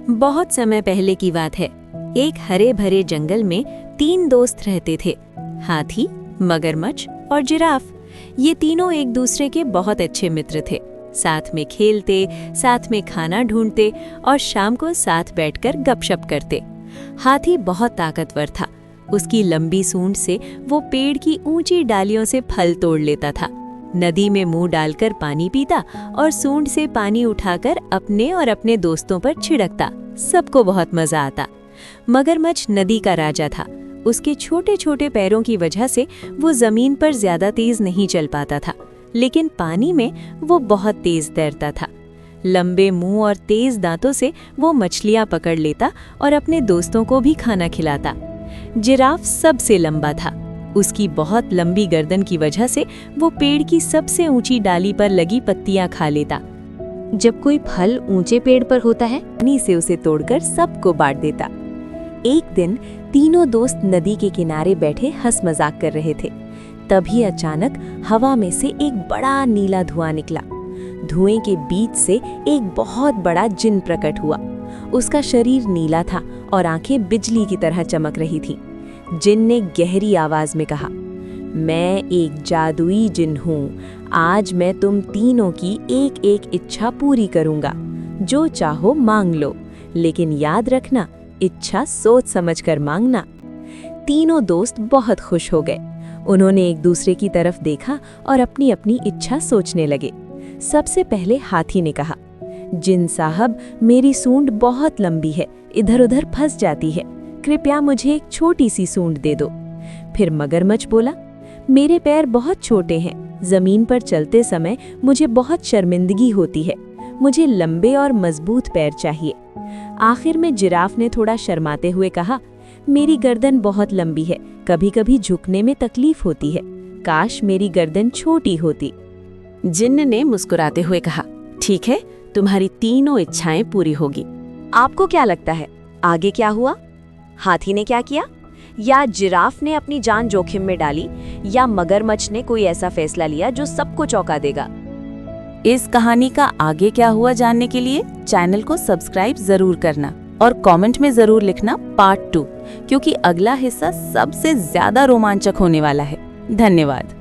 बहुत समय पहले की बात है। एक हरे भरे जंगल में 3 दोस्त रहते थे, हाथी, मगरमच्छ और जिराफ। ये तीनों एक दूसरे के बहुत अच्छे मित्र थे। साथ में खेलते, साथ में खाना ढूंढते और शाम को साथ बैठकर गपशप करते। हाथी बहुत ताकतवर था। उसकी लंबी सूंड से वो पेड़ की ऊंची डालियों से फल तोड़ लेता था, नदी में मुंह डालकर पानी पीता और सूंड से पानी उठाकर अपने और अपने दोस्तों पर छिड़कता। सबको बहुत मजा आता। मगरमच्छ नदी का राजा था। उसके छोटे छोटे पैरों की वजह से वो जमीन पर ज्यादा तेज नहीं चल पाता था, लेकिन पानी में वो बहुत तेज तैरता था। लंबे मुंह और तेज दांतों से वो मछलियां पकड़ लेता और अपने दोस्तों को भी खाना खिलाता। जिराफ सबसे लंबा था। उसकी बहुत लंबी गर्दन की वजह से वो पेड़ की सबसे ऊंची डाली पर लगी पत्तियां खा लेता। जब कोई फल ऊंचे पेड़ पर होता है, पानी से उसे तोड़कर सबको बांट देता। एक दिन तीनों दोस्त नदी के किनारे बैठे हंस मजाक कर रहे थे। तभी अचानक हवा में से एक बड़ा नीला धुआं निकला। धुएं के बीच से एक बहुत बड़ा जिन प्रकट हुआ। उसका शरीर नीला था और आंखें बिजली की तरह चमक रही थीं। जिन ने गहरी आवाज में कहा, मैं एक जादुई जिन हूँ। आज मैं तुम तीनों की एक एक इच्छा पूरी करूँगा। जो चाहो मांग लो, लेकिन याद रखना, इच्छा सोच समझकर मांगना। तीनों दोस्त बहुत खुश हो गए। उन्होंने एक दूसरे की तरफ देखा और अपनी अपनी इच्छा सोचने लगे। सबसे पहले हाथी ने कहा, जिन साहब, मेरी सूंड बहुत लंबी है, इधर उधर फंस जाती है। कृपया मुझे एक छोटी सी सूंड दे दो। फिर मगरमच्छ बोला, मेरे पैर बहुत छोटे हैं, जमीन पर चलते समय मुझे बहुत शर्मिंदगी होती है। मुझे लंबे और मजबूत पैर चाहिए। आखिर में जिराफ ने थोड़ा शर्माते हुए कहा, मेरी गर्दन बहुत लंबी है, कभी कभी झुकने में तकलीफ होती है। काश मेरी गर्दन छोटी होती। जिन्न ने मुस्कुराते हुए कहा, ठीक है, तुम्हारी तीनों इच्छाएं पूरी होगी। आपको क्या लगता है, आगे क्या हुआ? हाथी ने क्या किया? या जिराफ ने अपनी जान जोखिम में डाली? या मगरमच्छ ने कोई ऐसा फैसला लिया जो सबको चौंका देगा? इस कहानी का आगे क्या हुआ जानने के लिए चैनल को सब्सक्राइब जरूर करना और कमेंट में जरूर लिखना पार्ट 2, क्योंकि अगला हिस्सा सबसे ज्यादा रोमांचक होने वाला है। धन्यवाद।